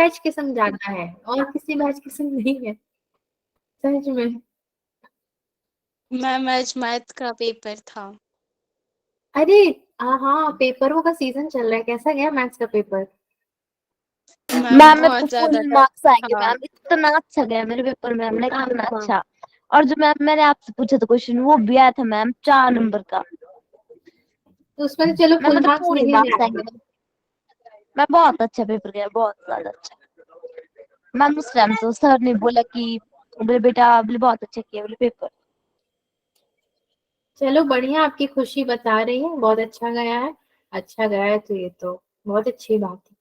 Batch के संग ज्यादा है और किसी बैच के संग नहीं है सच में। मैम आज मैथ का पेपर था। अरे हाँ, पेपरों का सीजन चल रहा है, कैसा गया मैथ्स का पेपर? मैम मैम मेरे को बहुत फुल ज्यादा मार्क्स टफ आएंगे था। मैम, इतना अच्छा गया मेरे पेपर में, हमने कहा इतना अच्छा। और जो मैम मैंने आपसे पूछा था क्वेश्चन वो भी आया था मैम 4 नंबर का। तो उसमें तो चलो मैम फुल मतलब मार्क्स पूरे मिल ही मार्क्स जाएंगे। आएंगे। मैं बहुत अच्छा पेपर गया, बहुत ज्यादा अच्छा। मैम उस टाइम तो सर ने बोला कि बोले बेटा बोले बहुत अच्छा किया बोले पेपर। चलो बढ़िया, आपकी खुशी बता रही है, बहुत अच्छा गया है। अच्छा गया है तो ये तो बहुत अच्छी बात है।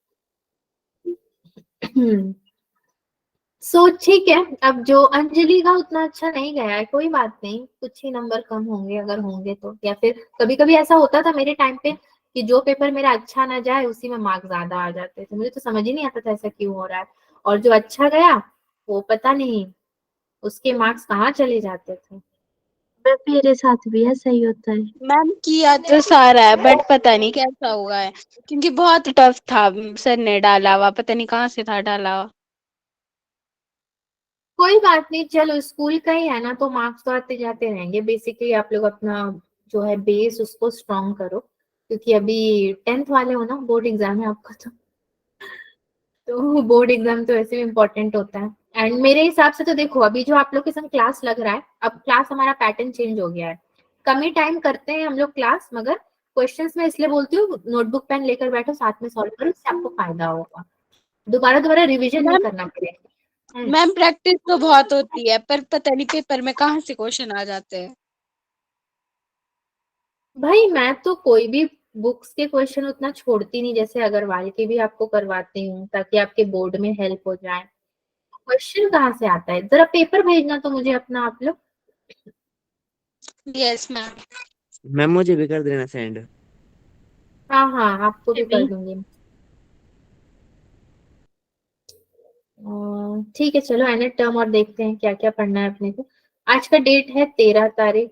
सो ठीक है, अब जो अंजलि का उतना अच्छा नहीं गया है, कोई बात नहीं, कुछ ही नंबर कम होंगे अगर होंगे तो, या फिर कभी कभी ऐसा होता था मेरे टाइम पे कि जो पेपर मेरा अच्छा ना जाए उसी में मार्क्स ज्यादा आ जाते थे, मुझे तो समझ ही नहीं आता था ऐसा क्यों हो रहा है। और जो अच्छा गया वो पता नहीं उसके मार्क्स कहाँ चले जाते थे। मेरे साथ भी ऐसा ही होता है। मैम किया तो सारा है बट पता नहीं कैसा हुआ है, क्योंकि बहुत टफ था। सर ने डाला हुआ पता नहीं कहाँ से था डाला हुआ। कोई बात नहीं, चलो स्कूल का ही है ना, तो मार्क्स तो आते जाते रहेंगे। बेसिकली आप लोग अपना जो है बेस उसको स्ट्रॉन्ग करो, क्योंकि अभी 10th वाले हो ना, बोर्ड एग्जाम है आपका तो बोर्ड एग्जाम तो ऐसे भी इम्पोर्टेंट होता है। एंड मेरे हिसाब से तो देखो, अभी जो आप लोग के संग क्लास लग रहा है, अब क्लास हमारा पैटर्न चेंज हो गया है। कम ही टाइम करते हैं हम लोग क्लास, मगर क्वेश्चंस में इसलिए बोलती हूँ नोटबुक पेन लेकर बैठो, साथ में सॉल्व करो, इससे आपको फायदा होगा, दोबारा दोबारा रिविजन नहीं मैम करना पड़ेगा। मैम प्रैक्टिस तो बहुत होती है पर पता नहीं पेपर में कहाँ से क्वेश्चन आ जाते हैं। भाई मैं तो कोई भी बुक्स के क्वेश्चन उतना छोड़ती नहीं, जैसे अग्रवाल के भी आपको करवाती हूँ ताकि आपके बोर्ड में हेल्प हो जाए। क्वेश्चन कहाँ से आता है, जरा पेपर भेजना तो मुझे अपना आप लोग। Yes ma'am. मैम मुझे भी कर देना सेंड। हाँ हाँ, आपको भी कर भी दूंगी। ठीक है, चलो एनुअल टर्म और देखते हैं क्या क्या पढ़ना है अपने को। आज का डेट है 13 तारीख।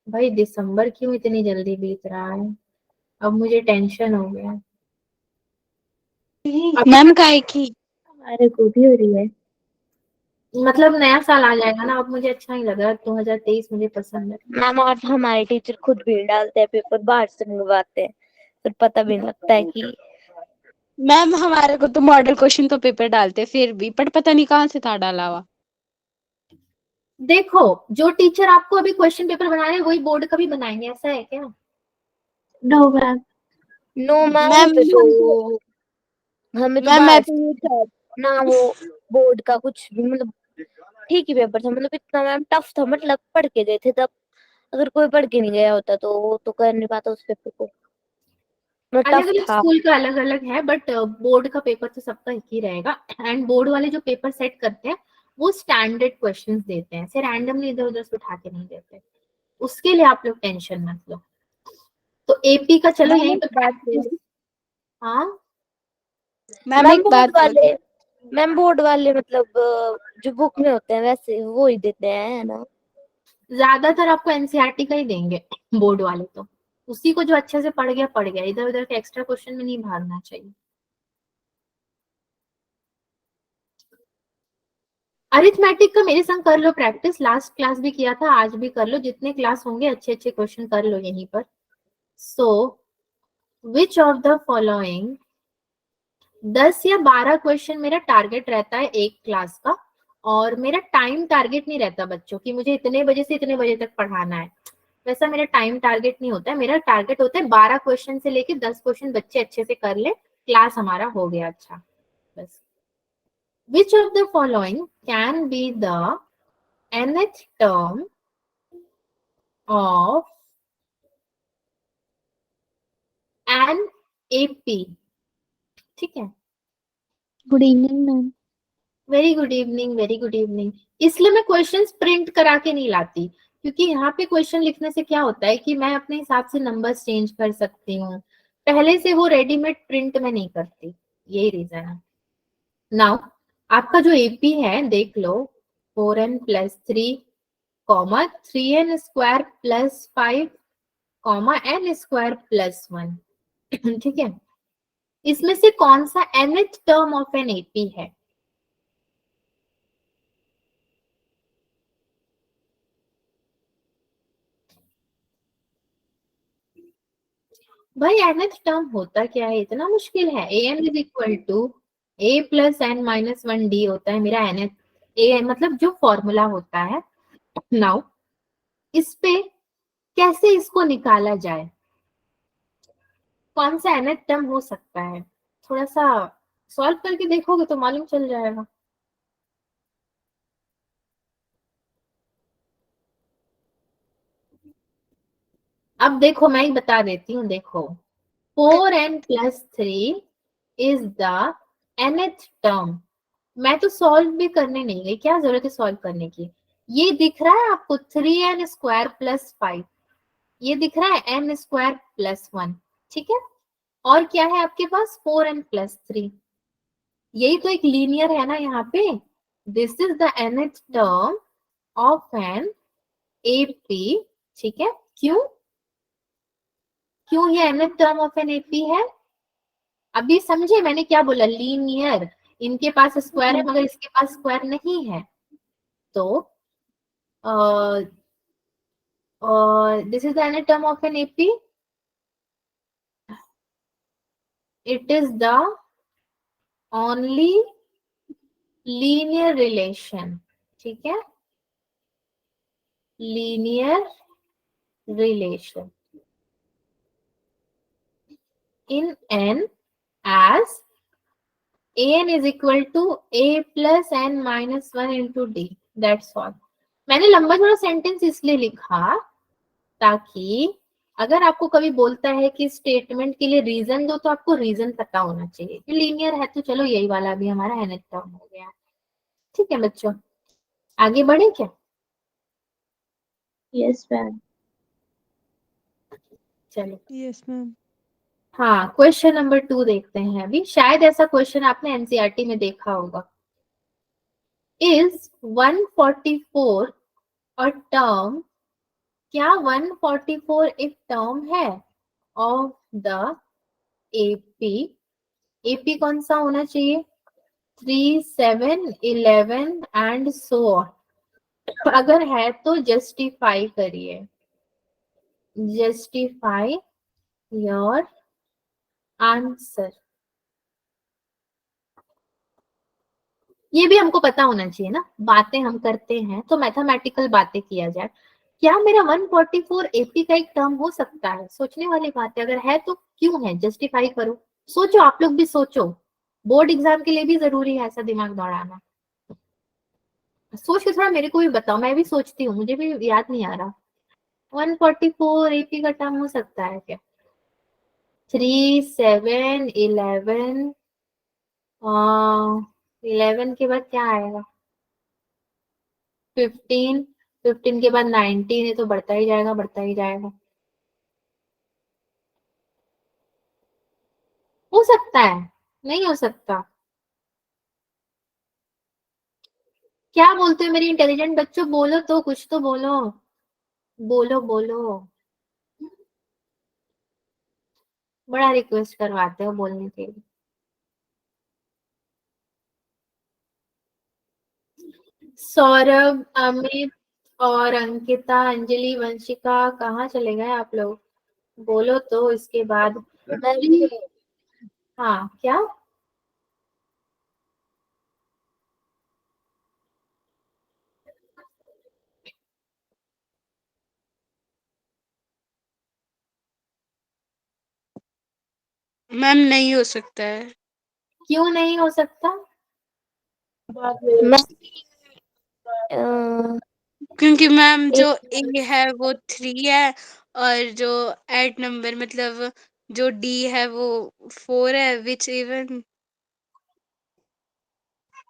भाई दिसंबर क्यों इतनी जल्दी बीत रहा है, अब मुझे टेंशन हो गया। अभी मैम काहे की। हमारे को भी हो रही है। मतलब नया साल आ जाएगा ना, अब मुझे अच्छा नहीं लग रहा, 2023 मुझे पसंद है। मैम और हमारे टीचर खुद भी डालते हैं पेपर, बाहर से मंगवाते हैं, फिर पता भी नहीं लगता है कि। मैम हमारे को तो मॉडल क्वेश्चन तो पेपर डालते फिर भी, बट पता नहीं कहाँ से था डाला हुआ। देखो, जो टीचर आपको अभी क्वेश्चन पेपर बना रहे हैं वही बोर्ड का भी बनाएंगे, ऐसा है क्या? No ma'am. No ma'am ma'am पे तो हमें तो मैम मैं बाहर तो ये था। ना वो बोर्ड का कुछ भी मतलब ठीक ही पेपर था, मतलब इतना मैम टफ था, मतलब पढ़ के गए थे तब। अगर कोई पढ़ के नहीं गया होता तो वो तो कर नहीं पाता उस पेपर को, मतलब अलग टफ अलग था। स्कूल का अलग अलग है, बट बोर्ड का पेपर तो सबका एक ही रहेगा। एंड बोर्ड वाले जो पेपर सेट करते हैं वो स्टैंडर्ड क्वेश्चंस देते हैं, ऐसे रैंडमली इधर उधर से उठा के नहीं देते। उसके लिए आप लोग टेंशन मत लो। तो एपी का चलो मैम यहीं एक पे बात प्रैक्टिस। बोली। हाँ, मैम मैम एक बोर्ड बात वाले बोली। मैम बोर्ड वाले मतलब जो बुक में होते हैं वैसे वो ही देते हैं, है ना? ज्यादातर आपको एनसीईआरटी का ही देंगे बोर्ड वाले तो। उसी को जो अच्छे से पढ़ गया, इधर उधर के एक्स्ट्रा क्वेश्चन में नहीं भागना चाहिए। अरिथमेटिक का मेरे संग कर लो प्रैक्टिस, लास्ट क्लास भी किया था, आज भी कर लो, जितने क्लास होंगे अच्छे अच्छे क्वेश्चन कर लो यहीं पर। सो विच ऑफ द फॉलोइंग, 10 या 12 क्वेश्चन मेरा टारगेट रहता है एक क्लास का, और मेरा टाइम टारगेट नहीं रहता बच्चों की मुझे इतने बजे से इतने बजे तक पढ़ाना है। वैसा मेरा टाइम टारगेट नहीं होता है, मेरा टारगेट होता है 12 क्वेश्चन से लेके 10 क्वेश्चन बच्चे अच्छे से कर ले, क्लास हमारा हो गया अच्छा, बस। Which of the following can be the nth term of an AP? ठीक है, good evening ma'am. Very good evening, very good evening. इसलिए मैं क्वेश्चंस प्रिंट करा के नहीं लाती, क्योंकि यहाँ पे क्वेश्चन लिखने से क्या होता है कि मैं अपने हिसाब से नंबर्स चेंज कर सकती हूँ, पहले से वो रेडीमेड प्रिंट में नहीं करती, यही रीजन है। नाउ आपका जो एपी है देख लो, 4n+3 comma 3n² + 5 comma n² + 1, ठीक है। इसमें से कौन सा nth term of an AP है? भाई nth टर्म होता क्या है? इतना मुश्किल है? an is equal to a plus n minus 1d होता है मेरा nth, a मतलब जो फॉर्मूला होता है। नाउ इस पे कैसे इसको निकाला जाए? कौन सा nth टर्म हो सकता है? थोड़ा सा सॉल्व करके देखोगे तो मालूम चल जाएगा। अब देखो मैं ही बता देती हूँ, देखो 4n plus 3 is the nth term. मैं तो सॉल्व भी करने नहीं गई, क्या जरूरत है सॉल्व करने की। ये दिख रहा है आपको 3n स्क्वायर प्लस 5, ये दिख रहा है n स्क्वायर प्लस 1, ठीक है। और क्या है आपके पास 4n प्लस 3, यही तो एक लीनियर है ना यहाँ पे। This is the nth term of an AP, ठीक है। क्यों क्यों ये nth term of an AP है? अभी समझे मैंने क्या बोला? लीनियर, इनके पास स्क्वायर है मगर इसके पास स्क्वायर नहीं है, तो this is the nth term of an AP. It is the only linear relation, ठीक है, linear relation in n as an is equal to a plus n minus 1 into d. That's all. मैंने लंबा थोड़ा sentence इसलिए लिखा ताकि अगर आपको कभी बोलता है कि स्टेटमेंट के लिए रीजन दो तो आपको रीजन पता होना चाहिए कि लीनियर है, तो चलो यही वाला भी हमारा nth टर्म हो गया। ठीक है बच्चों, आगे बढ़े क्या? Yes ma'am. चलो यस मैम। हाँ, क्वेश्चन नंबर 2 देखते हैं। अभी शायद ऐसा क्वेश्चन आपने एनसीईआरटी में देखा होगा। इज 144 और टर्म, क्या 144 एक टर्म है ऑफ द एपी? एपी कौन सा होना चाहिए? 3, 7, 11 एंड सो ऑन। अगर है तो जस्टिफाई करिए, जस्टिफाई योर आंसर। ये भी हमको पता होना चाहिए ना, बातें हम करते हैं तो मैथमेटिकल बातें किया जाए। क्या मेरा 144 एपी का एक टर्म हो सकता है? सोचने वाली बात है। अगर है तो क्यों है, जस्टिफाई करो। सोचो, आप लोग भी सोचो, बोर्ड एग्जाम के लिए भी जरूरी है ऐसा दिमाग दौड़ाना। सोच के थोड़ा मेरे को भी बताओ, मैं भी सोचती हूँ, मुझे भी याद नहीं आ रहा। 144 एपी का टर्म हो सकता है क्या? 3, 7, 11, 11 के बाद क्या आएगा? 15, 15 के बाद 19 है, तो बढ़ता ही जाएगा, बढ़ता ही जाएगा। हो सकता है, नहीं हो सकता? क्या बोलते हो मेरी इंटेलिजेंट बच्चों? बोलो तो, कुछ तो बोलो, बोलो बोलो। बड़ा रिक्वेस्ट करवाते हो बोलने के लिए। सौरभ, अमित और अंकिता, अंजलि, वंशिका, कहाँ चले गए आप लोग? बोलो तो इसके बाद। हाँ क्या? मैम नहीं हो सकता है। क्यों नहीं हो सकता? मैं अ, क्योंकि मैम जो एक ए है वो 3 है, और जो एट नंबर मतलब जो डी है वो 4 है, which even.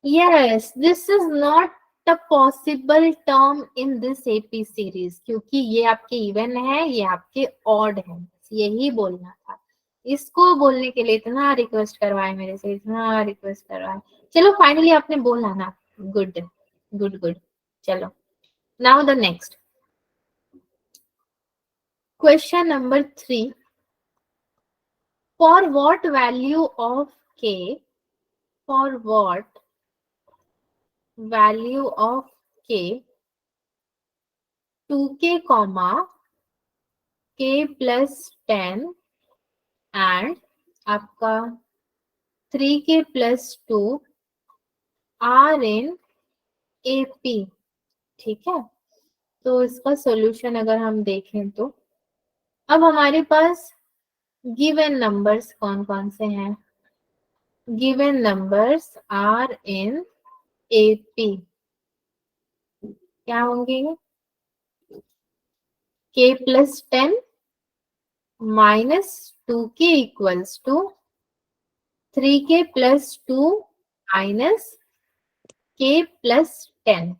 Yes, this is not a possible term in this AP series, क्योंकि ये आपके इवन है, ये आपके ऑड है। यही बोलना था। इसको बोलने के लिए इतना रिक्वेस्ट करवाए मेरे से, इतना रिक्वेस्ट करवाए। चलो फाइनली आपने बोला ना, गुड गुड गुड। चलो now the next question number 3। For what value of k? For what value of k? 2k comma k plus 10 and आपका 3k plus 2 are in AP. ठीक है, तो इसका सॉल्यूशन अगर हम देखें तो अब हमारे पास गिवन नंबर्स कौन कौन से हैं? Given numbers are in AP. क्या होंगे? k plus 10 minus 2k equals to 3k plus 2 minus k plus 10.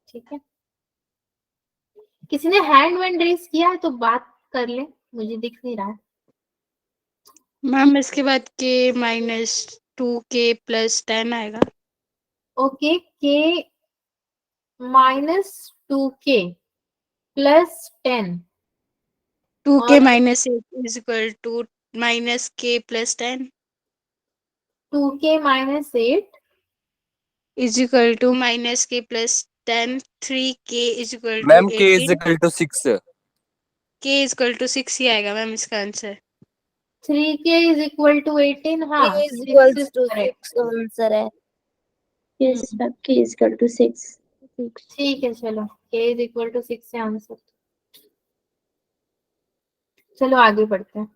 ठीक है, किसी ने हैंड वैंड रेस किया है तो बात कर ले, मुझे दिख नहीं रहा है। मैम इसके बाद के -2k+10 आएगा। Okay, k minus 2k plus 10 2k और -8 is equal to -k+10 2k minus 8 is equal to -k+10, 3k is equal to ma'am k is 18, equal to 6। k is equal to 6 ही आएगा ma'am इसका answer. 3k is equal to 18. हाँ, K is 6 equals is to correct. 6 answer है। Yes, ma'am. K is equal to 6. ठीक है, चलो k is equal to 6 से answer. चलो आगे बढ़ते हैं।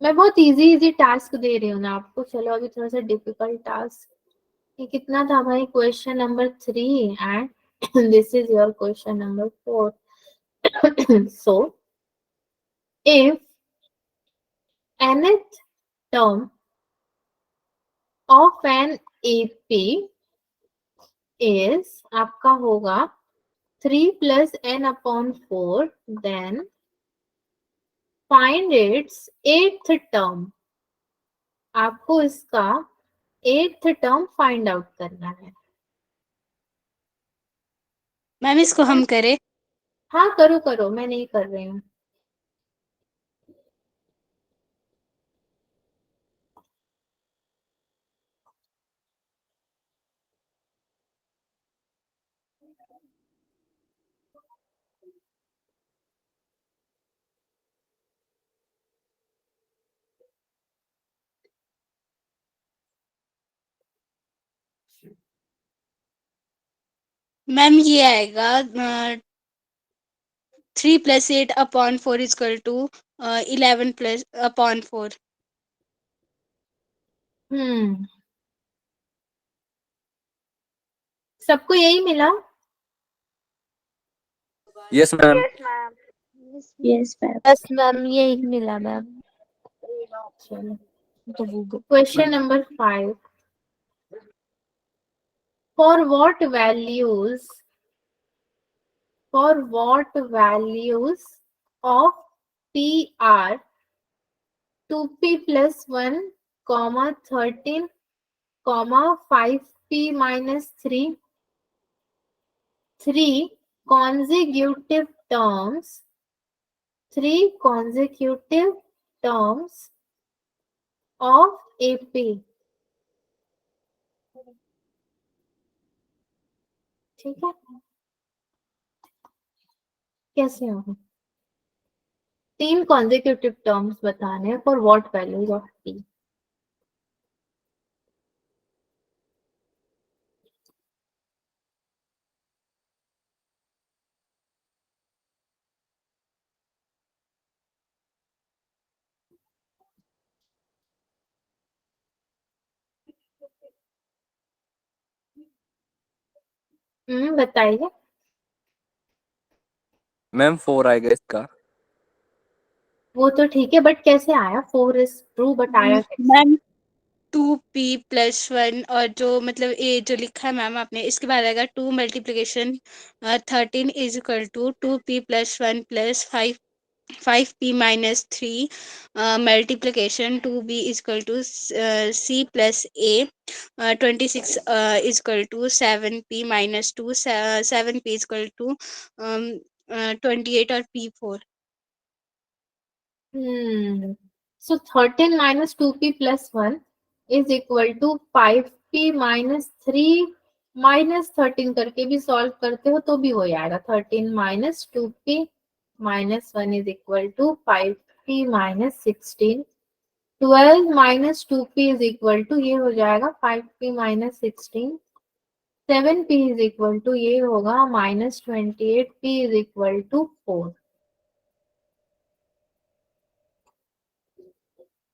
मैं बहुत इजी टास्क दे रही हूँ ना आपको। चलो अभी थोड़ा सा डिफिकल्ट टास्क। ये कितना था भाई? Question number 3 and this is your question number 4. So if nth term of an AP is आपका होगा 3 plus n upon 4, then find its 8th term. आपको इसका 8th term फाइंड आउट करना है। मैम इसको हम करें? हाँ करो करो, मैं नहीं कर रही हूँ। मैम ये आएगा 3 + 8 upon 4 is equal to 11 plus upon 4। सबको यही मिला? Yes ma'am. Yes, ma'am. बस मैम यही मिला मैम। चलो question number 5. For what values of PR 2p plus 1, 13, 5p minus 3 consecutive terms of AP? ठीक है, कैसे होगा? 3 consecutive terms बताने हैं for what values of P. बताइए। मैम 4 आएगा इसका। वो तो ठीक है, बट कैसे आया? 4 is true, बट आया कैसे? मैम 2p+1 और जो मतलब ए जो लिखा है मैम आपने, इसके बाद आएगा 2 multiplication 13 is equal to 2p+1 plus 5p minus 3 multiplication 2b is equal to c plus a 26 is equal to 7p minus 2 7p is equal to 28 और p4। So 13 minus 2p plus 1 is equal to 5p minus 3 minus 13 करके भी solve करते हो तो भी हो जाएगा. 13 minus 2p minus 1 is equal to 5p minus 16. 12 minus 2p is equal to ये हो जाएगा 5p minus 16. 7p is equal to ये होगा minus 28p is equal to 4.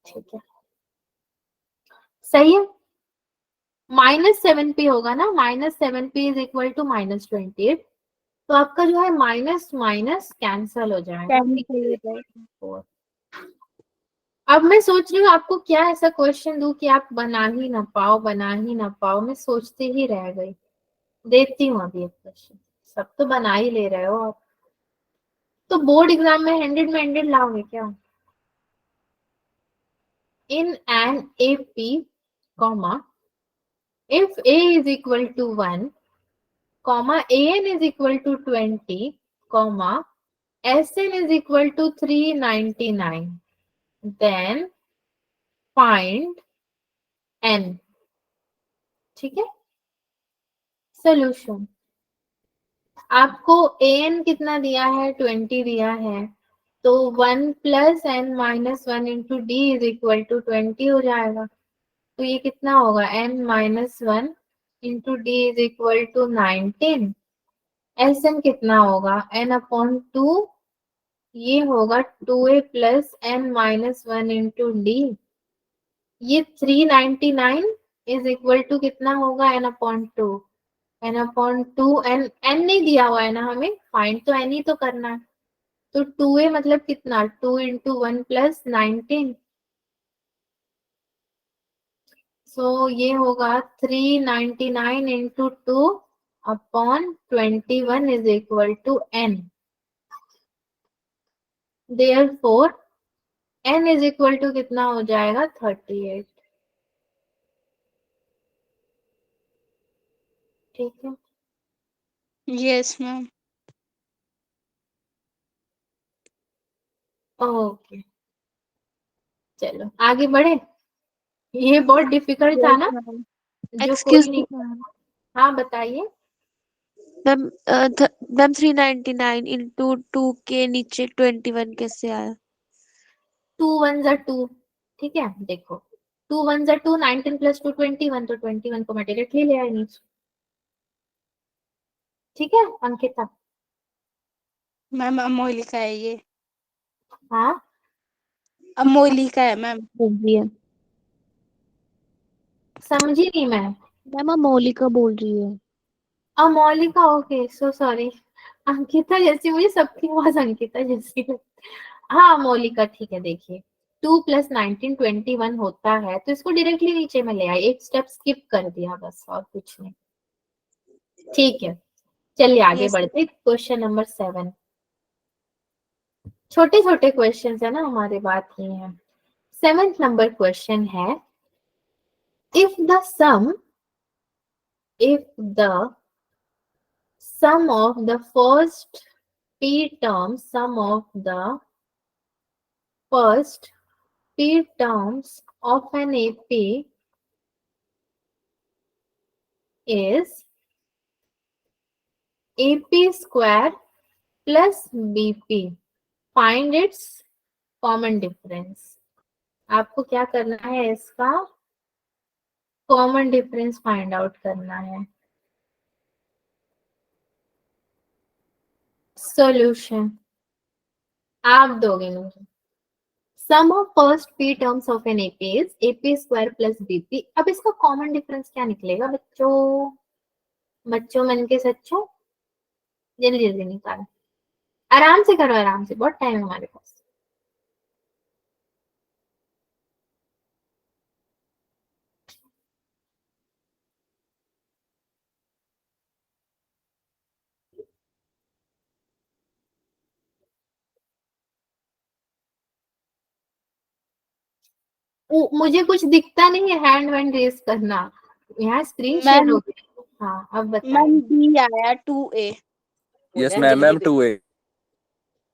ठीक है, सही है. -7p होगा ना, -7p इज इक्वल टू -28. तो आपका जो है माइनस माइनस कैंसल हो जाएगा. अब मैं सोच रही हूँ आपको क्या ऐसा क्वेश्चन दूं कि आप बना ही ना पाओ. मैं सोचते ही रह गई. देती हूँ अभी एक क्वेश्चन. सब तो बना ही ले रहे हो आप. तो बोर्ड एग्जाम में 100 में 100 लाओगे क्या? In an AP, if A is equal to 1, AN is equal to 20, SN is equal to 399, then find N. ठीक है. सोल्यूशन. आपको AN कितना दिया है? 20 दिया है. तो 1 plus n minus 1 into D is equal to 20 हो जाएगा. तो ये कितना होगा? n minus 1 into D is equal to 19. SN कितना होगा? n upon 2. ये होगा 2a plus n minus 1 into D. ये 399 इज इक्वल टू कितना होगा? n upon 2. n upon 2 n नहीं दिया हुआ है ना हमें. फाइंड तो n ही तो करना है. तो 2a मतलब कितना? 2 इंटू 1 प्लस 19. सो ये होगा 399 into 2 upon 21 is equal to n. Therefore n is equal to कितना हो जाएगा? 38. ठीक है. Yes ma'am. ओके, चलो आगे बढ़े. ये बहुत डिफिकल्ट था ना, जो एक्सक्यूज कोई मी नहीं. हाँ बताइए. मैम. मैम 399 इंटू 2 के नीचे 21 कैसे आया? 2 1 जा 2. ठीक है, देखो 2 1 जा 2, 19 प्लस 2 21. तो 21 को मैं डायरेक्टली ले आई नीचे. ठीक है अंकिता. मैम अमोली का है ये. हाँ अमोली का है मैम. बोल रही है समझी नहीं मैं. मैम. मौलिका बोल रही है. Maulika. Okay, so sorry. Ankita जैसी, मुझे सबकी आवाज अंकिता जैसी है. हाँ मौलिका, ठीक है. देखिए 2 प्लस 19 21 होता है, तो इसको डायरेक्टली नीचे में ले आई. एक स्टेप स्किप कर दिया बस, और कुछ नहीं. ठीक है, चलिए आगे Yes. बढ़ते. Question number 7. छोटे छोटे क्वेश्चन है ना हमारे, बात ये है. 7th नंबर क्वेश्चन है, if the sum of the first p terms of an AP is AP square plus BP, find its common difference. आपको क्या करना है? इसका कॉमन डिफरेंस फाइंड आउट करना है. सॉल्यूशन आप दोगे मुझे. Sum of first P terms of an AP is AP square plus BP. अब इसका कॉमन डिफरेंस क्या निकलेगा बच्चों मन के सच्चों? जल्दी जल्दी निकालो. आराम से करो, आराम से, बहुत टाइम है हमारे पास. मुझे कुछ दिखता नहीं है. हैंड वैंड रेस करना. यहाँ स्क्रीन शेयर हो गई. हाँ अब मैम बताइए. बी आया 2A. Yes, ma'am. 2A.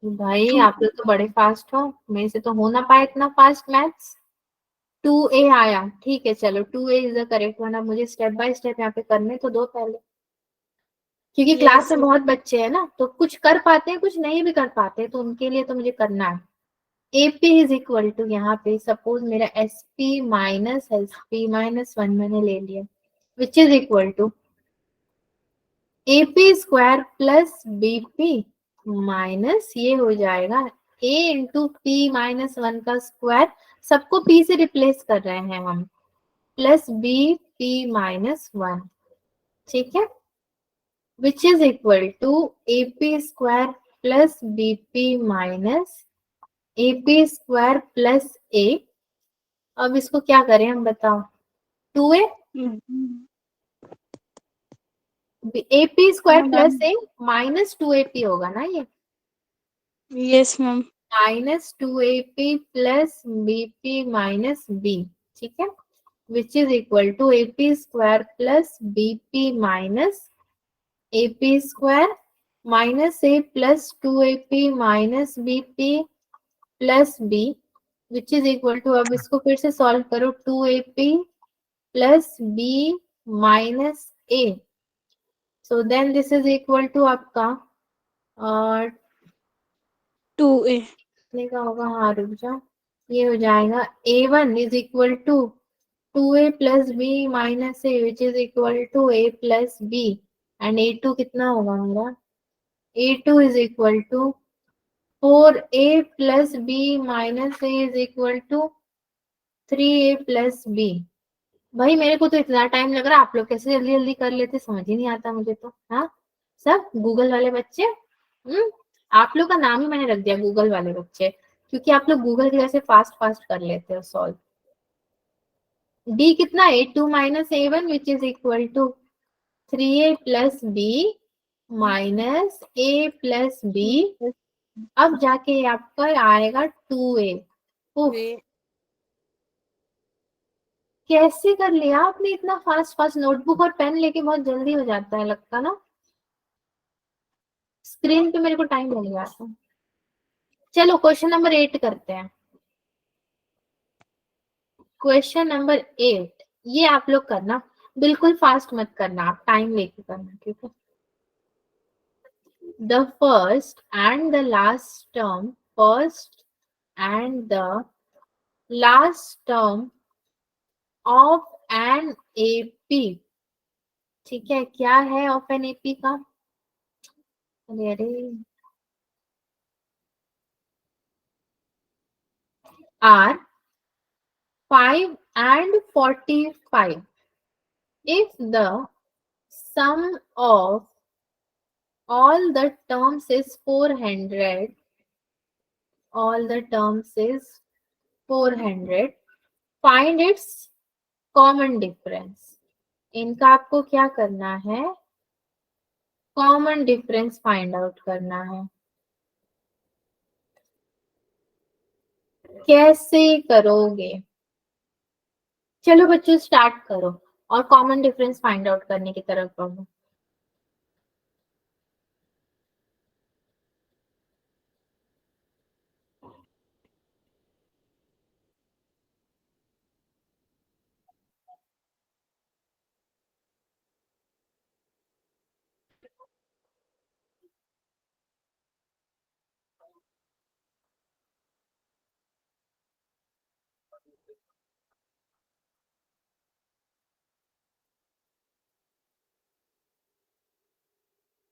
भाई आप लोग तो बड़े फास्ट हो, मेरे से तो हो ना पाए इतना फास्ट मैथ्स। 2a आया, ठीक है चलो 2a is the correct one. अब मुझे स्टेप बाय स्टेप यहाँ पे करने तो दो पहले, क्योंकि क्लास में बहुत बच्चे हैं ना, तो कुछ कर पाते हैं कुछ नहीं भी कर पाते, तो उनके लिए तो मुझे करना है। AP इज इक्वल टू, यहाँ पे सपोज मेरा SP-SP-1 मैंने ले लिया, which is equal to AP square plus BP minus ये हो जाएगा A इंटू P-1 का स्क्वायर, सबको P से रिप्लेस कर रहे हैं हम, प्लस BP-1, ठीक है, which is equal to AP square plus BP minus AP square plus A। अब इसको क्या करें हम बताओ, 2a AP square plus A minus 2AP होगा ना ये, yes ma'am. Minus 2AP plus BP minus B, ठीक है, which is equal to AP square plus BP minus AP square minus A plus 2AP minus BP plus B, which is equal to, अब इसको फिर से solve करो, 2AP plus B minus A, so then this is equal to आपका 2a। कितने का होगा, हाँ रुक जाओ, ये हो जाएगा A1 is equal to 2a plus B minus A which is equal to A plus B, and A2 कितना होगा मेरा, A2 is equal to 4a plus B minus A is equal to 3a plus B। भाई मेरे को तो इतना time लग रहा है, आप लोग कैसे जल्दी जल्दी कर लेते, समझ ही नहीं आता मुझे तो। हाँ, सब गूगल वाले बच्चे। आप लोग का नाम ही मैंने रख दिया गूगल वाले बच्चे, क्योंकि आप लोग गूगल की वजह से फास्ट फास्ट कर लेते हो सॉल्व। डी कितना, A2 minus A1 which is equal to 3a plus B minus A plus B, अब जाके आपका आएगा 2a। उफ, कैसे कर लिया आपने इतना फास्ट फास्ट, नोटबुक और पेन लेके बहुत जल्दी हो जाता है लगता ना, स्क्रीन पे मेरे को टाइम लग जाता है। चलो क्वेश्चन नंबर 8 करते हैं। क्वेश्चन नंबर 8 ये आप लोग करना, बिल्कुल फास्ट मत करना, आप टाइम लेके करना, ठीक है। The first and the last term, first and the last term of an AP, ठीक है, क्या है ऑफ एन AP का, अरे अरे are 5 and 45 if the sum of all the terms is 400, all the terms is 400, find its common difference। इनका आपको क्या करना है, कॉमन डिफरेंस फाइंड आउट करना है। कैसे करोगे, चलो बच्चों स्टार्ट करो और कॉमन डिफरेंस फाइंड आउट करने की तरफ बढ़ो।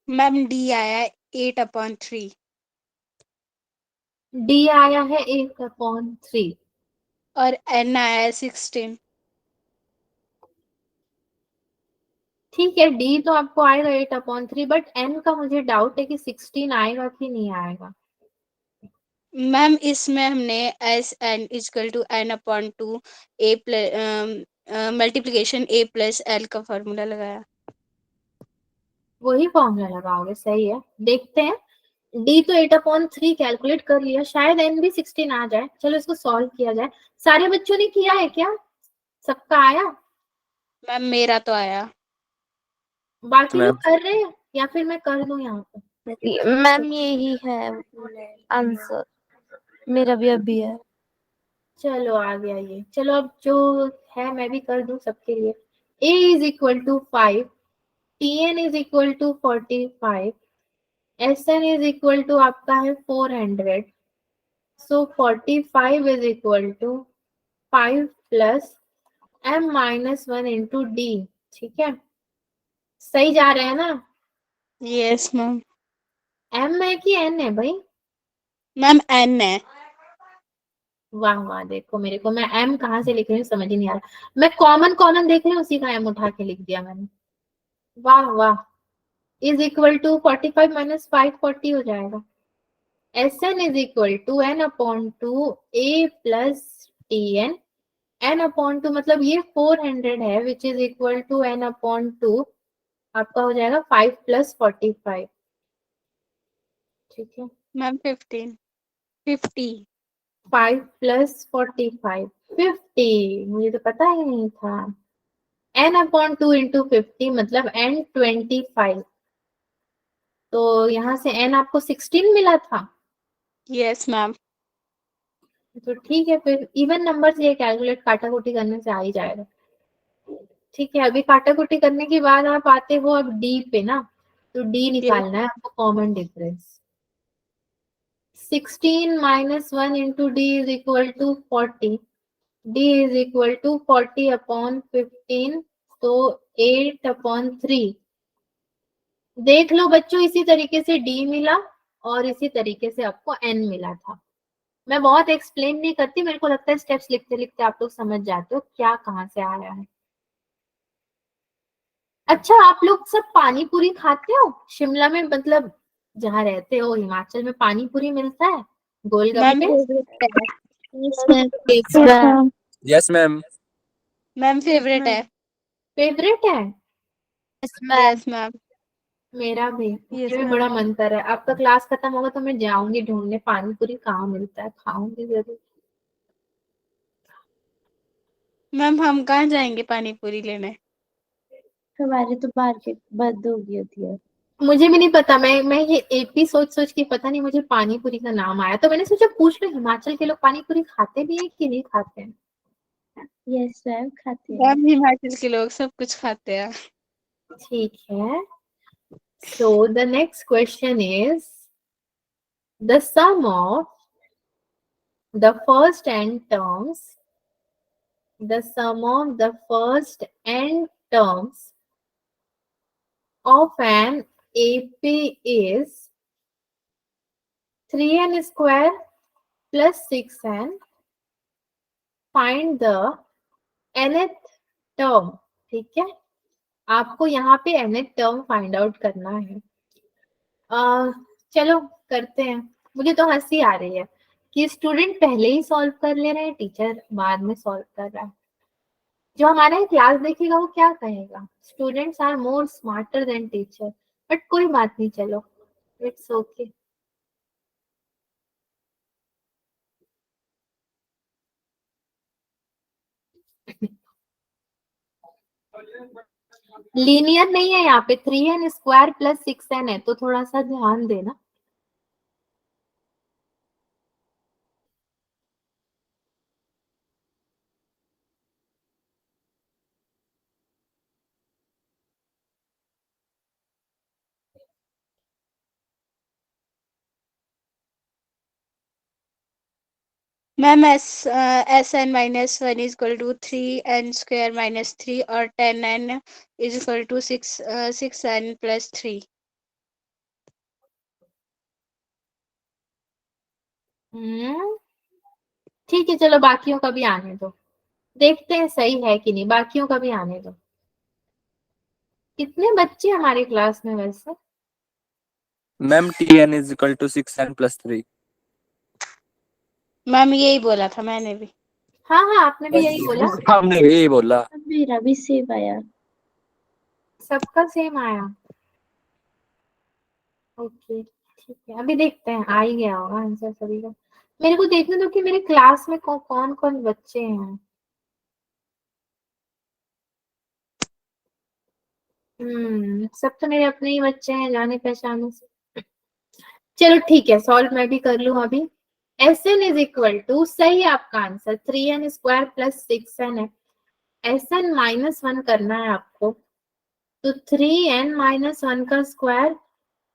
मैम डी आया है 8/3 डी आया है 8/3, और एन आया है 16। ठीक है, डी तो आपको आएगा 8/3, बट एन का मुझे डाउट है कि 16 आएगा कि नहीं आएगा। मैम इसमें हमने S N is equal to n/2 a plus multiplication A plus L का फॉर्मूला लगाया। वही फॉर्मूला लगाओगे, सही है, देखते हैं। डी तो 8/3 कैलकुलेट कर लिया, शायद एन भी 16 आ जाए। चलो इसको सॉल्व किया जाए। सारे बच्चों ने किया है क्या, सबका आया, मैम मेरा तो आया। बाकी लोग मैम कर रहे हैं या फिर मैं कर दूं यहाँ पे। मैम यही है आंसर, मेरा भी अभी है। चलो आ गया ये। चलो अब जो है मैं भी कर दूं सबके लिए। a is equal to 5, tn is equal to 45, sn is equal to आपका है 400। So 45 is equal to 5 plus m minus 1 into D. ठीक है, सही जा रहे हैं ना? Yes ma'am. m है कि n है भाई? मैम एन है। वाह वाह, देखो मेरे को, मैं m कहाँ से लिख रही हूँ समझ ही नहीं आ रहा। मैं कॉमन कॉमन देख रही हूँ, उसी का m उठा के लिख दिया मैंने। वाह वाह। इज इक्वल टू 45 माइनस 5 40 हो जाएगा। Sn is equal to n upon two a plus tn। n upon two मतलब ये 400 है, which is equal to n upon two आपका हो जाएगा 5 प्लस 45। ठीक है, मैम 50। 5 प्लस 45 50। मुझे तो पता ही नहीं था। n अपॉन टू इंटू 50 मतलब n 25। तो यहाँ से n आपको 16 मिला था। Yes ma'am. तो ठीक है, फिर इवन नंबर से ये कैलकुलेट काटा कुटी करने से आ ही जाएगा। ठीक है, अभी काटा कुटी करने के बाद आप आते हो अब डी पे ना, तो डी निकालना है आपको, common difference. 16 minus 1 into D is equal to 40। D is equal to 40 upon 15, तो 8 अपॉन 3। देख लो बच्चों, इसी तरीके से डी मिला और इसी तरीके से आपको एन मिला था। मैं बहुत एक्सप्लेन नहीं करती, मेरे को लगता है स्टेप्स लिखते लिखते आप लोग समझ जाते हो क्या कहाँ से आया है। अच्छा, आप लोग सब पानी पूरी खाते हो शिमला में? मतलब जहाँ रहते हो हिमाचल में पानी पूरी मिलता है, मैम गोलगप्पे? Yes, ma'am. Yes, ma'am. Yes, ma'am. Ma'am favourite है। फेवरेट है? Yes, ma'am. Yes ma'am. मेरा भी, यस मुझे भी मैम। बड़ा मन कर रहा है। आपका क्लास खत्म होगा तो मैं जाऊंगी ढूंढने पानी पूरी कहाँ मिलता है, खाऊंगी जरूर। मैम हम कहाँ जाएंगे पानी पूरी लेने? हमारे तो मार्केट बंद हो गई होती है। मुझे भी नहीं पता, मैं ये एपी सोच सोच के पता नहीं मुझे पानी पूरी का नाम आया, तो मैंने सोचा पूछ लो हिमाचल के लोग पानी पूरी खाते भी हैं कि नहीं खाते हैं। यस मैम, खाते हैं। मैम हिमाचल के लोग सब कुछ खाते हैं। ठीक है, so the next question is the sum of the first n terms, the sum of the first n terms of an AP is 3n square plus 6n. Find the nth term। ठीक है, आपको यहाँ पे nth term find out करना है। चलो करते हैं। मुझे तो हंसी आ रही है कि स्टूडेंट पहले ही सॉल्व कर ले रहे हैं, टीचर बाद में सॉल्व कर रहा है। जो हमारा क्लास देखेगा वो क्या कहेगा? Students are more smarter than teacher. But कोई बात नहीं, चलो इट्स ओके। लीनियर नहीं है यहाँ पे, 3n स्क्वायर प्लस 6n है, तो थोड़ा सा ध्यान देना। Ma'am S N minus 1 is equal to 3n² minus 3 और 10n is equal to 6n plus 3। ठीक है, चलो बाकियों का भी आने दो, देखते हैं सही है कि नहीं। बाकियों का भी आने दो। कितने बच्चे हमारे क्लास में वैसे? Ma'am, TN is equal to 6n plus 3. Ma'am यही बोला था मैंने भी। हाँ हाँ, आपने भी यही बोला। हमने भी यही बोला। मेरा भी सेम आया। सबका सेम आया। ओके ठीक है, अभी देखते हैं आ ही गया होगा आंसर सभी का। मेरे को देखने दो कि मेरे क्लास में कौन कौन बच्चे हैं। सब तो मेरे अपने ही बच्चे हैं जाने पहचाने से। चलो ठीक है, सॉल्व मैं भी कर लूं अभी। Sn इज इक्वल टू, सही है आपका answer, 3n square plus 6n है। Sn -1 करना है आपको, तो 3n -1 का स्क्वायर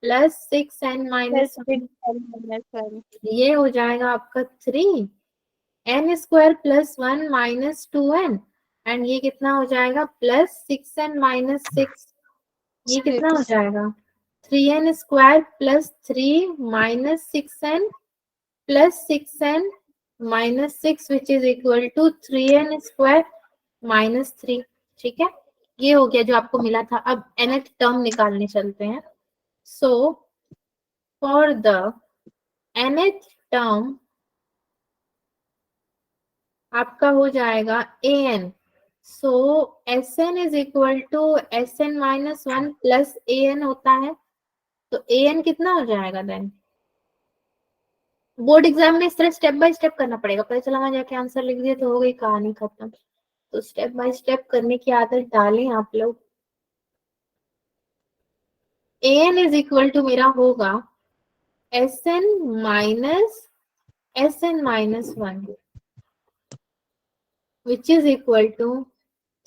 प्लस 6n प्लस -1, ये हो जाएगा आपका 3 n square plus 1 -2n, and ये कितना हो जाएगा प्लस 6n -6, ये कितना हो जाएगा 3n square plus 3 -6n plus 6n -6 which is equal to 3n square -3। ठीक है, ये हो गया जो आपको मिला था। अब nth टर्म निकालने चलते हैं। So for the nth term आपका हो जाएगा an, सो Sn is equal to Sn -1 plus an होता है, तो an कितना हो जाएगा देन? बोर्ड एग्जाम में इस तरह स्टेप बाय स्टेप करना पड़ेगा, पता चला वहां जाके आंसर लिख दिया तो हो गई कहानी खत्म। तो स्टेप बाय स्टेप करने की आदत डालें आप लोग। an इज इक्वल टू मेरा होगा Sn -1 which is equal to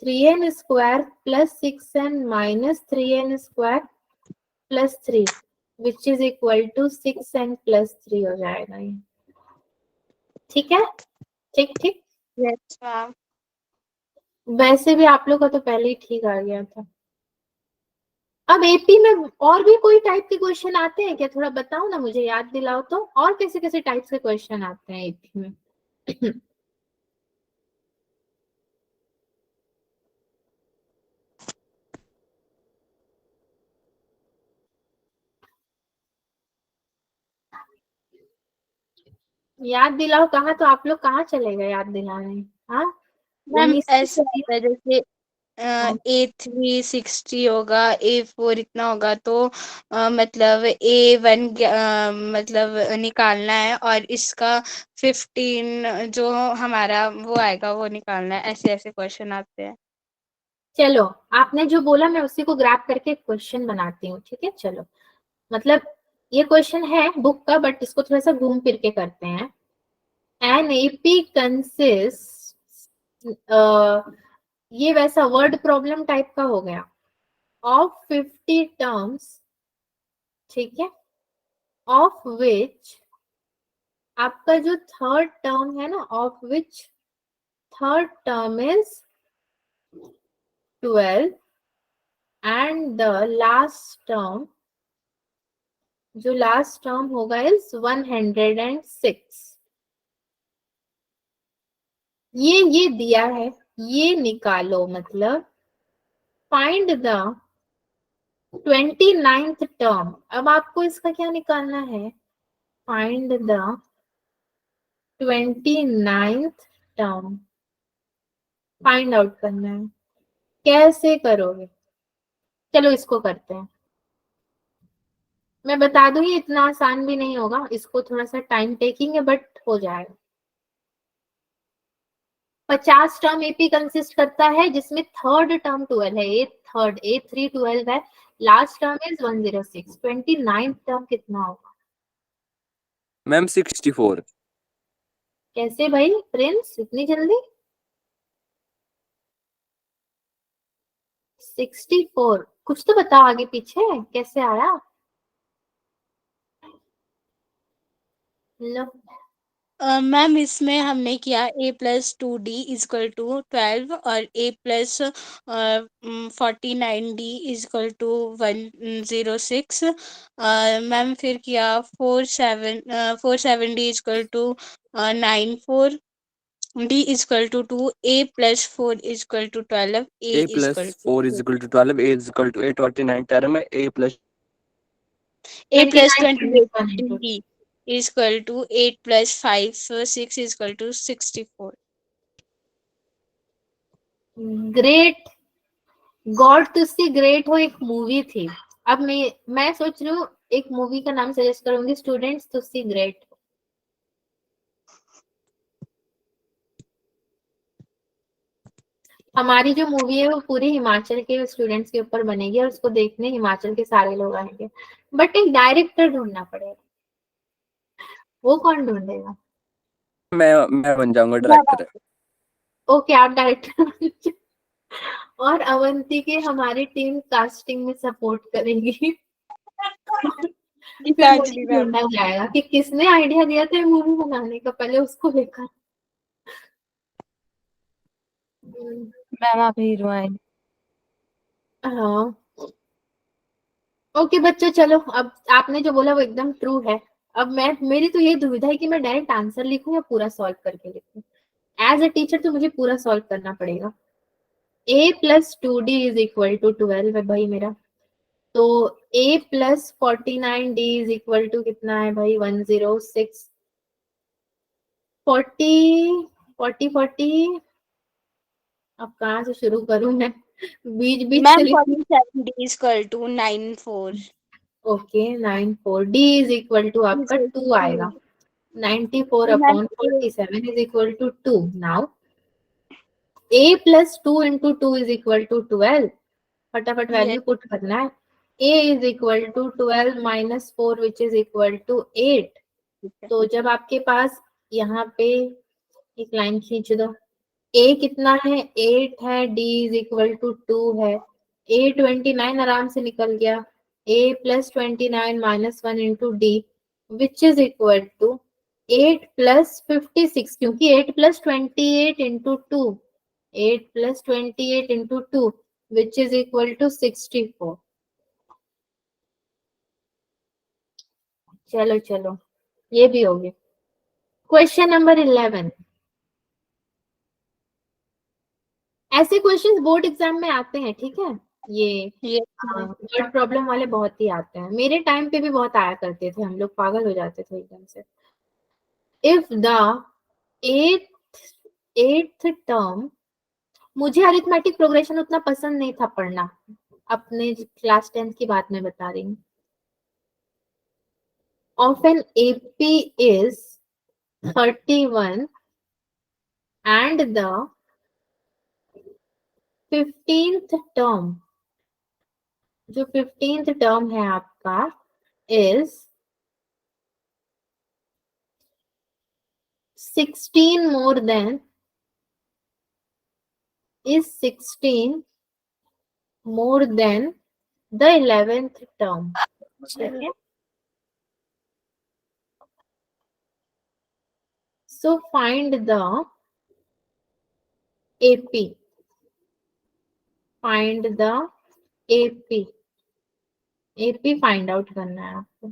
3n square plus 6n minus 3n square plus 3 which is equal to 6n plus 3 हो जाएगा ये। ठीक है, ठीक ठीक। Yes ma'am. वैसे भी आप लोग का तो पहले ही ठीक आ गया था। अब एपी में और भी कोई टाइप के क्वेश्चन आते हैं क्या? थोड़ा बताओ ना, मुझे याद दिलाओ तो, और कैसे कैसे टाइप्स के क्वेश्चन आते हैं एपी में? याद दिलाओ, कहाँ तो आप लोग कहाँ चले गए याद दिलाने? हाँ मैम वही ऐसे होता है जैसे A3 60 होगा, A4 इतना होगा, तो मतलब A1 मतलब निकालना है, और इसका 15 जो हमारा वो आएगा वो निकालना है। ऐसे ऐसे क्वेश्चन आते हैं। चलो, आपने जो बोला मैं उसी को ग्रैब करके क्वेश्चन बनाती हूँ। ठीक है, चलो, मतलब ये क्वेश्चन है बुक का, बट इसको थोड़ा सा घूम फिर के करते हैं। एन एपी कंसिस्ट, ये वैसा वर्ड प्रॉब्लम टाइप का हो गया, ऑफ 50 टर्म्स, ठीक है, ऑफ विच आपका जो थर्ड टर्म है ना, of which third term is 12 and the last term, जो लास्ट टर्म होगा इज 106। ये दिया है, ये निकालो, मतलब फाइंड द 29th टर्म। अब आपको इसका क्या निकालना है? Find the 29th term find out करना है। कैसे करोगे? चलो इसको करते हैं। मैं बता दूं ये इतना आसान भी नहीं होगा, इसको थोड़ा सा टाइम टेकिंग है, बट हो जाएगा। 50 टर्म एपी कंसिस्ट करता है, जिसमें थर्ड टर्म 12 है, A3 12 है, last term is 106। 29th term कितना होगा? मैम 64। कैसे भाई प्रिंस, इतनी जल्दी? 64? कुछ तो बताओ आगे पीछे कैसे आया। लो, मैम इसमें हमने किया A+2D इजकल टू 12 और A+49D इजकल टू 106। मैम फिर किया 47D is equal to 94, D is equal to 2, A+4 is equal to 12, A is equal to A+4 is equal to 12, A is equal to A 29 term है, A+28 is equal to 8 plus 5, so 6 is equal to 64. Great, God तुसी great हो एक movie थी। अब मैं सोच रही हूँ एक मूवी का नाम सजेस्ट करूंगी, स्टूडेंट्स तुसी ग्रेट हो। हमारी जो मूवी है वो पूरी हिमाचल के स्टूडेंट्स के ऊपर बनेगी, और उसको देखने हिमाचल के सारे लोग आएंगे, बट एक डायरेक्टर ढूंढना पड़ेगा। वो कौन ढूंढेगा? मैं बन जाऊंगा डायरेक्टर। ओके, आप डायरेक्टर और अवंती के हमारी टीम कास्टिंग में सपोर्ट करेगी। फिर मुझे गीतांजलि मैम। ढूंढा जाएगा कि किसने आइडिया दिया था मूवी बनाने का, पहले उसको लेकर। मैम आप हीरो आए। हाँ ओके बच्चों, चलो अब आपने जो बोला वो एकदम ट्रू है। अब मेरी तो ये दुविधा है कि मैं डायरेक्ट आंसर लिखूं या पूरा सॉल्व करके लिखूं। एज अ टीचर तो मुझे पूरा सॉल्व करना पड़ेगा। a plus 2d is equal to 12 है भाई मेरा। तो a plus 49d is equal to कितना है भाई? 106। 40 अब कहाँ से शुरू करूं मैं? बीच बीच से मैम लिखूं। 47 d equal to 94 okay 94 d is equal to आपका 2 आएगा। 94 ma'am upon 47 is equal to 2। Now a plus 2 into 2 is equal to 12। फटाफट वैल्यू पुट करना है। a is equal to 12 minus 4 which is equal to 8। तो जब आपके पास यहाँ पे एक लाइन खींच दो, a कितना है? 8 है, d इज इक्वल टू 2 है, a 29 आराम से निकल गया। a plus 29 minus 1 into D which is equal to 8 plus 56, क्योंकि 8 plus 28 into 2, 8 plus 28 into 2 which is equal to 64। चलो चलो, ये भी हो गया। Question number 11। ऐसे क्वेश्चंस बोर्ड एग्जाम में आते हैं, ठीक है। ये वर्ड प्रॉब्लम वाले बहुत ही आते हैं, मेरे टाइम पे भी बहुत आया करते थे, हम लोग पागल हो जाते थे एकदम से। इफ द एट्थ टर्म, मुझे अरिथमेटिक प्रोग्रेशन उतना पसंद नहीं था पढ़ना, अपने क्लास 10th की बात मैं बता रही हूँ। Of an AP is 31 and the 15th term, जो 15th टर्म है आपका is 16 more than, is 16 more than the 11th term. Okay. So find the AP. Find the AP. AP find out करना है आपको।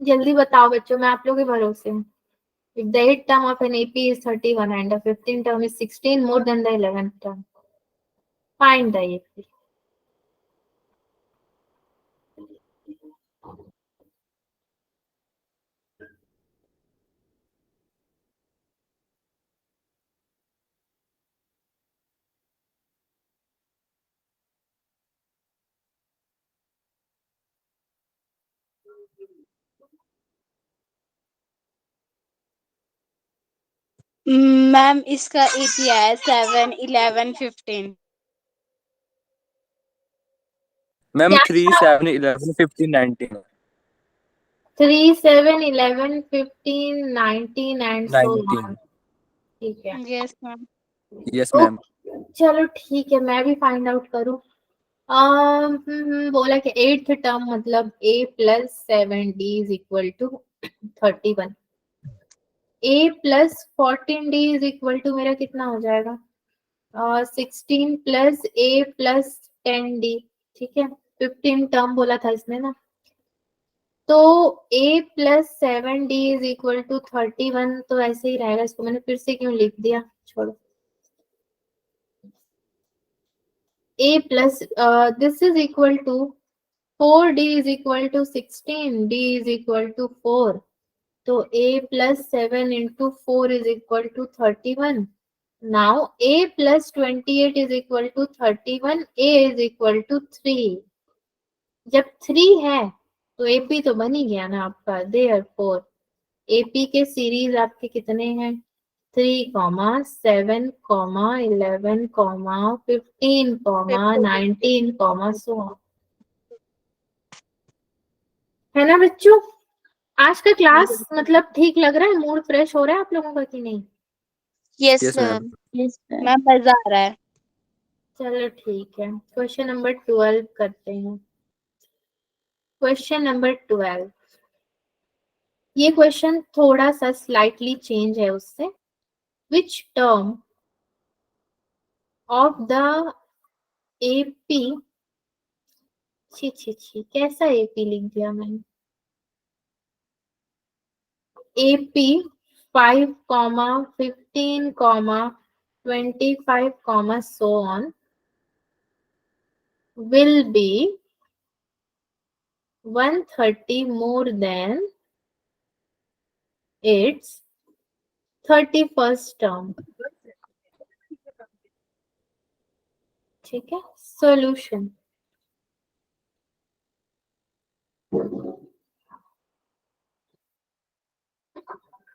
जल्दी बताओ बच्चों, मैं आप लोगों के भरोसे हूँ। If the 8th term of an AP is 31 and the 15th term is 16 more than the 11th term, find the AP. Ma'am इसका एपी है 7, 11, 15। मैम क्या 3, 7, 11, 15, 19 3, 7, 11, 15, 19 and so 19 on. ठीक है। Yes ma'am. Yes ma'am. चलो ठीक है, मैं भी फाइंड आउट करूँ। बोला कि 8th टर्म मतलब a plus 7d is equal to 31। a plus 14d is equal to मेरा कितना हो जाएगा? 16 प्लस a प्लस 10d। ठीक है, 15 टर्म बोला था इसने ना। तो a plus 7d is equal to 31, तो ऐसे ही रहेगा। इसको मैंने फिर से क्यों लिख दिया, छोड़ो। a plus this is equal to 4d is equal to 16, d is equal to 4, so a plus 7 into 4 is equal to 31. Now a plus 28 is equal to 31, a is equal to 3। जब 3 है तो AP तो बन ही गया ना आपका। Therefore AP के series आपके कितने हैं? 3, 7, 11, 15, 19, so on। है ना बच्चों? आज का क्लास मतलब ठीक लग रहा है? मूड फ्रेश हो रहा है आप लोगों का कि नहीं? Yes Yes, ma'am. Ma'am. Yes ma'am. Ma'am मजा आ रहा है। चलो ठीक है, क्वेश्चन नंबर 12 करते हैं। क्वेश्चन नंबर 12, ये क्वेश्चन थोड़ा सा स्लाइटली चेंज है उससे। Which term of the AP, छी छी छी कैसा एपी लिख दिया मैंने, AP 5, 15, 25, so on will be 130 more than its 31st term। ठीक है, सॉल्यूशन।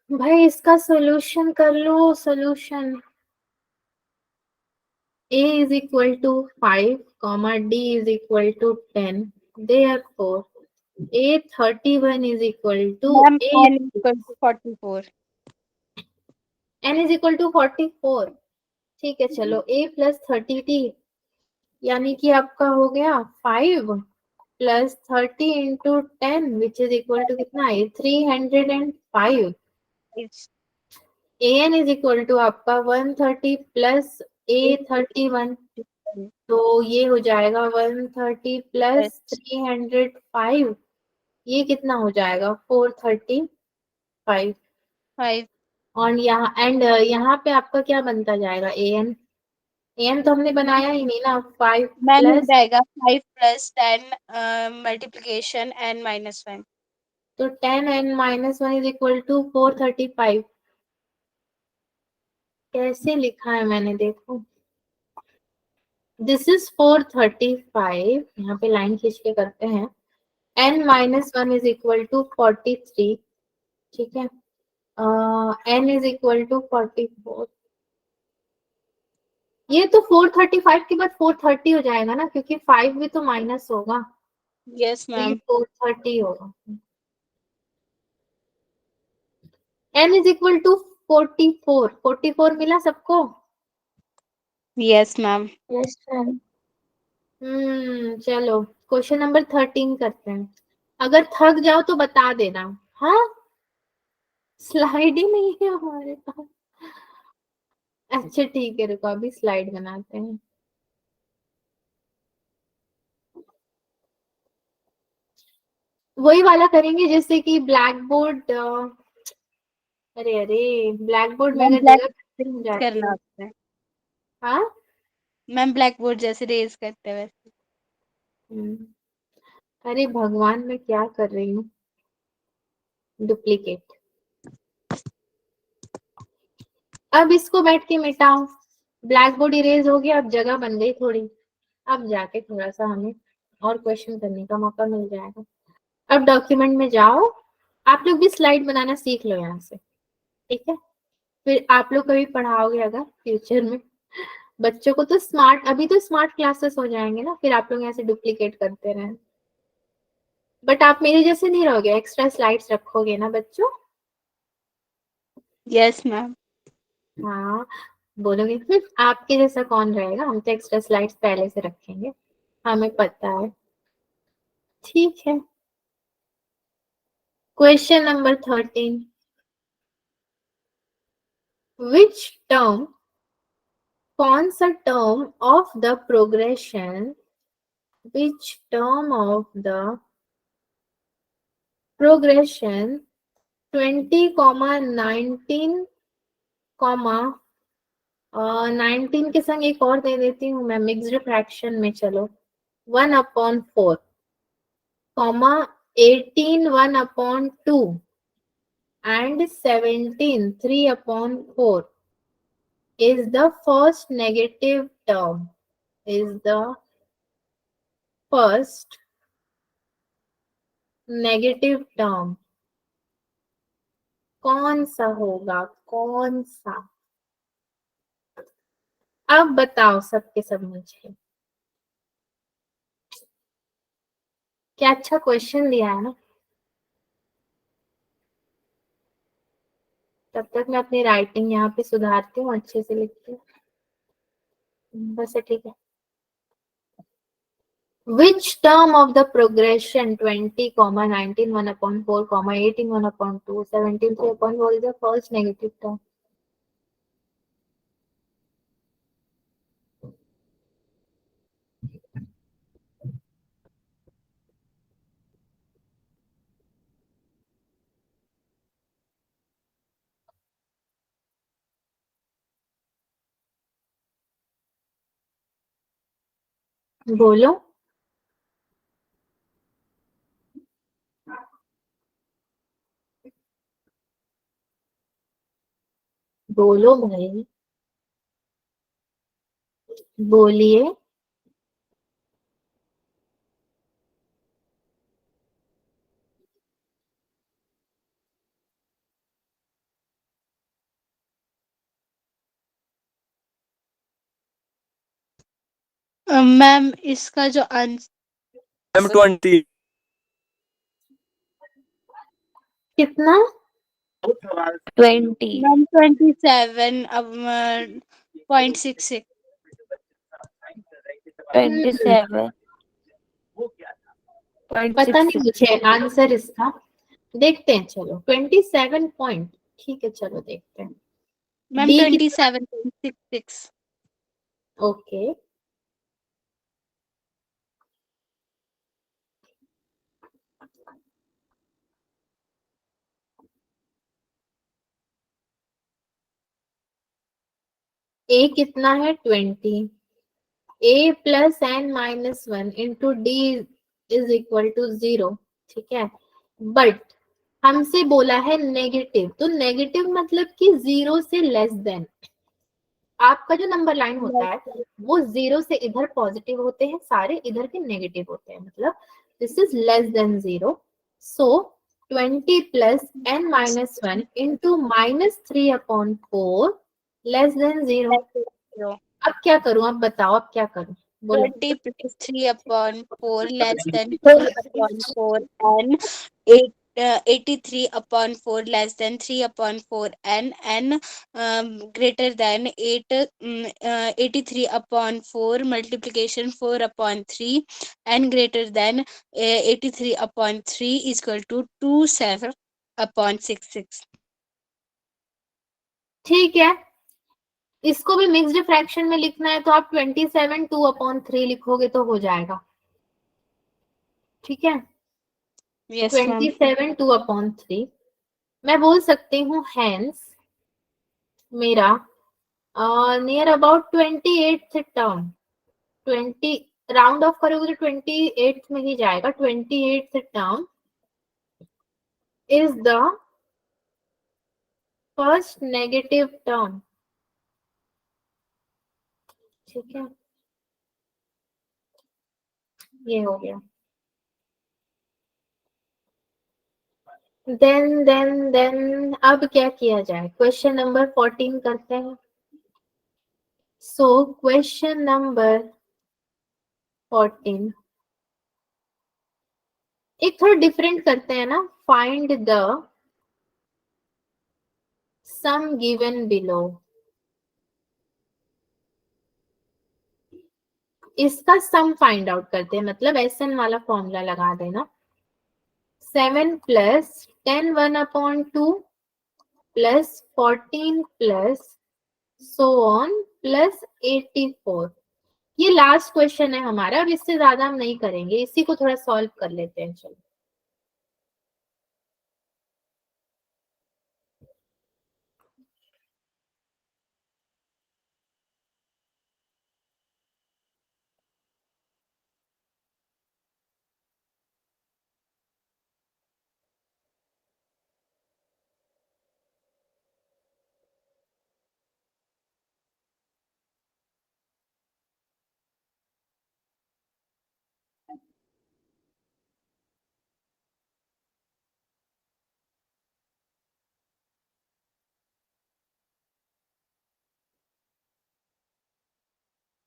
भाई इसका सॉल्यूशन कर लो, solution. a is equal to 5, d is equal to 10, therefore a31 is equal to ma'am a, n equal to 44। n is equal to 44। ठीक है, चलो a plus 30t यानी कि आपका हो गया 5 plus 30 into 10 which is equal to कितना है, 305। an is equal to आपका 130 plus a31, तो ये हो जाएगा 130 plus 305, ये कितना हो जाएगा 435। 5 और यहाँ एंड यहाँ पे आपका क्या बनता जाएगा, an, an तो हमने बनाया ही नहीं ना, 5 मैम हो प्लस, जाएगा 5 + 10 मल्टीप्लिकेशन n - 1। तो 10 n - 1 इज इक्वल टू 435। कैसे लिखा है मैंने, देखो दिस इज 435, यहाँ पे लाइन खींच के करते हैं, n - 1 इज इक्वल टू 43। ठीक है, n इज इक्वल टू 44। ये तो 435 के बाद 430 हो जाएगा ना, क्योंकि 5 भी तो माइनस होगा, यस तो ये मैम। 430 होगा। n इज इक्वल टू 44, 44 मिला सबको? Yes ma'am. Yes ma'am. चलो क्वेश्चन नंबर 13 करते हैं। अगर थक जाओ तो बता देना। हाँ, स्लाइड ही नहीं है हमारे पास। अच्छा ठीक है, रुको अभी स्लाइड बनाते हैं। वही वाला करेंगे जैसे कि ब्लैक बोर्ड, अरे अरे ब्लैक बोर्ड में मैम अगर ब्लैक जगह खत्म हो जाती करना है। होता है। हाँ, मैम ब्लैक बोर्ड जैसे रेज करते हैं वैसे। हम्म, अरे भगवान मैं क्या कर रही हूँ, डुप्लीकेट। अब इसको बैठ के मिटाओ, ब्लैक बोर्ड इरेज हो गया, अब जगह बन गई थोड़ी, अब जाके थोड़ा सा हमें और क्वेश्चन करने का मौका मिल जाएगा। अब डॉक्यूमेंट में जाओ, आप लोग भी स्लाइड बनाना सीख लो यहाँ से, ठीक है? फिर आप लोग कभी पढ़ाओगे अगर फ्यूचर में बच्चों को, तो स्मार्ट, अभी तो स्मार्ट क्लासेस हो जाएंगे ना, फिर आप लोग यहाँ से डुप्लीकेट करते रहे। बट आप मेरे जैसे नहीं रहोगे, एक्स्ट्रा स्लाइड्स रखोगे ना बच्चों? Yes ma'am. हाँ, बोलोगे आपके जैसा कौन रहेगा, हम तो एक्स्ट्रा स्लाइड्स पहले से रखेंगे, हमें पता है। ठीक है, क्वेश्चन नंबर 13, विच टर्म, कौन सा term of the progression, which term of the progression 20, 19, 19 के संग एक और दे देती हूँ मैं मिक्स्ड फ्रैक्शन में, चलो 1/4, 18 1/2 and 17 3/4 is the first negative term, is the first negative term कौन सा होगा, कौन सा? अब बताओ सबके सब मुझे। क्या अच्छा क्वेश्चन दिया है ना। तब तक मैं अपनी राइटिंग यहाँ पे सुधारती हूँ, अच्छे से लिखती हूँ। बस ठीक है। Which term of the progression 20, 19, 1/4, 18, 1/2, 17, 3/4 is the first negative term? बोलो बोलो भाई, बोलिए। मैम इसका जो आंसर मैम 20। कितना? 20। मैम 27 अब 0.66। 27 पता नहीं 0.66। मुझे आंसर इसका। देखते हैं, चलो 27 पॉइंट। ठीक है, चलो देखते हैं। मैम डी कितना? 27.66। ओके, ए कितना है? 20। A plus N minus 1 into D is equal to 0। ठीक है, बट हमसे बोला है नेगेटिव, तो नेगेटिव मतलब कि 0 से लेस देन। आपका जो नंबर लाइन होता है वो 0 से इधर पॉजिटिव होते हैं सारे, इधर के नेगेटिव होते हैं, मतलब this is less than 0। So 20 plus N minus 1 into -3/4 less than 0। अब क्या करूं? अब बताओ, अब क्या करूं? बोलो। 20 plus 3/4 less than 3/4 n 83/4 less than 3/4 n greater than 83/4 multiplication 4/3 n greater than 83/3 is equal to 27/66। ठीक है, इसको भी मिक्स्ड फ्रैक्शन में लिखना है तो आप 27 2/3 लिखोगे तो हो जाएगा। ठीक है, यस मैम। 27 2/3 मैं बोल सकती हूँ हैंस मेरा near about 28th term. 20 round of करोगे तो 28th में ही जाएगा। 28th term is the first negative term. ठीक है, ये हो गया। देन अब क्या किया जाए? क्वेश्चन नंबर 14 करते हैं। सो क्वेश्चन नंबर 14 एक थोड़ा डिफरेंट करते हैं ना। Find the sum given below. इसका सम फाइंड आउट करते हैं, मतलब एसएन वाला फॉर्मूला लगा देना। 7 plus 10 1/2 plus 14 plus so on plus 84। ये लास्ट क्वेश्चन है हमारा, अब इससे ज्यादा हम नहीं करेंगे, इसी को थोड़ा सॉल्व कर लेते हैं। चलो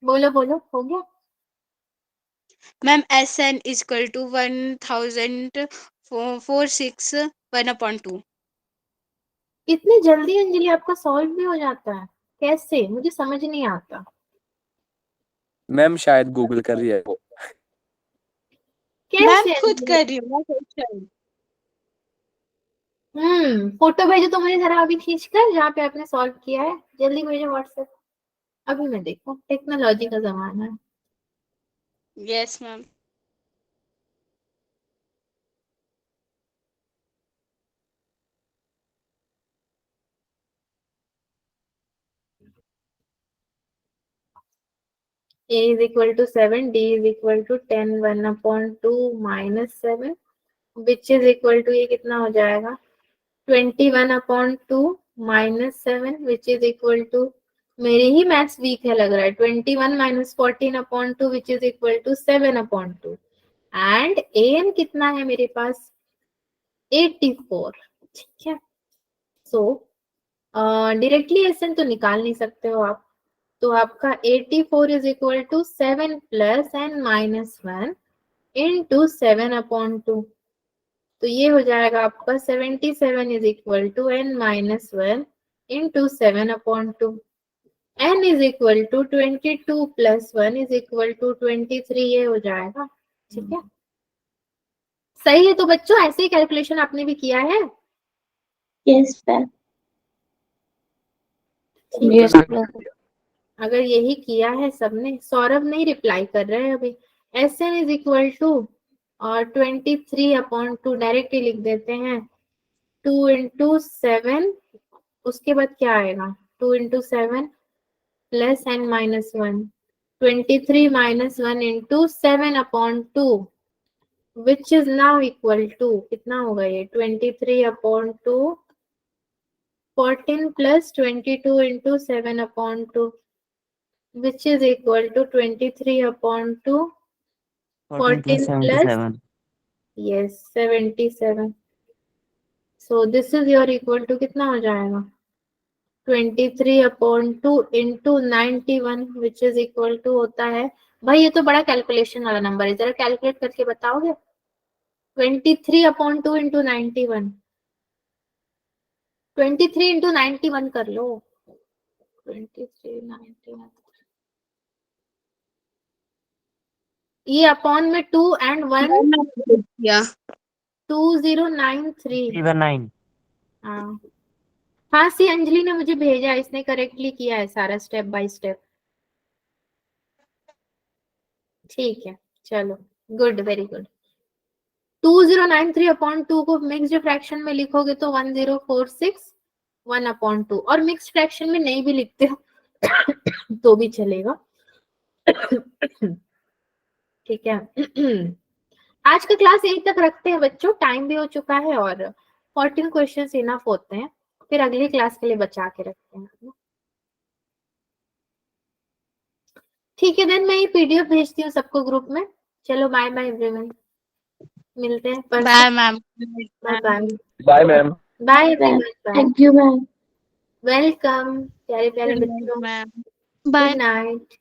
बोलो बोलो, हो गया? Ma'am SN is equal to 1461 1/2। इतनी जल्दी अंजलि आपका सॉल्व भी हो जाता है? कैसे, मुझे समझ नहीं आता। मैम शायद गूगल कर रही है वो। मैम कैसे खुद अंजलि? कर रही हूँ मैं क्वेश्चन। फोटो भेजो तो मुझे जरा अभी खींच कर, जहाँ पे आपने सॉल्व किया है, जल्दी भेजो व्हाट्सएप। अभी मैं देखूं, टेक्नोलॉजी का जमाना है। Yes ma'am. A is equal to 7, D is equal to 10, 1/2 minus 7, which is equal to, ये कितना हो जाएगा? 21/2 minus 7, which is equal to, मेरी ही मैथ्स वीक है लग रहा है, 21 minus 14/2 which is equal to 7/2, and an कितना है मेरे पास? 84। ठीक है, सो डायरेक्टली एसएन तो निकाल नहीं सकते हो आप, तो आपका 84 is equal to 7 plus N minus 1 into 7/2, तो ये हो जाएगा आपका 77 is equal to n minus 1 into 7/2। n is equal to 22 plus 1 is equal to 23, ये हो जाएगा। ठीक है, सही है। तो बच्चों ऐसे ही कैलकुलेशन आपने भी किया है? Yes ma'am. ठीक है, यस मैम। अगर यही किया है सबने, सौरभ नहीं रिप्लाई कर रहे हैं अभी। S N is equal to और 23/2 डायरेक्टली लिख देते हैं, 2 इंटू 7, उसके बाद क्या आएगा? 2 into 7 plus N minus 1, 23 minus 1 into 7/2 which is now equal to, कितना होगा ये? 23/2 14 plus 22 into 7/2 which is equal to 23/2 14 plus 77. yes 77, so this is your equal to कितना हो जाएगा? 23/2 into 91 which is equal to होता है, भाई ये तो बड़ा कैलकुलेशन वाला नंबर है, जरा कैलकुलेट करके बताओगे? 23/2 into 91, 23 into 91 कर लो। 23 91, ये अपॉन में 2 and 1 या 2093। 319. हाँ हाँ, सी अंजलि ने मुझे भेजा, इसने करेक्टली किया है सारा स्टेप बाय स्टेप। ठीक है, चलो, गुड, वेरी गुड। 2093/2 को मिक्स्ड फ्रैक्शन में लिखोगे तो 1046 1/2, और मिक्स्ड फ्रैक्शन में नहीं भी लिखते हो तो भी चलेगा। ठीक है, आज का क्लास यहीं तक रखते हैं बच्चों, टाइम भी हो चुका है और 14 क्वेश्चंस इनफ होते हैं, फिर अगली क्लास के लिए बचा के रखते हैं। ठीक है, देन मैं ये पीडीएफ भेजती हूँ सबको ग्रुप में। चलो, बाय बाय एवरीवन, मिलते हैं परसों। Bye ma'am. Bye bye bye ma'am. Bye everyone, bye, thank you ma'am. Welcome प्यारे प्यारे गुड बच्चों, मैम। Good bye. नाइट।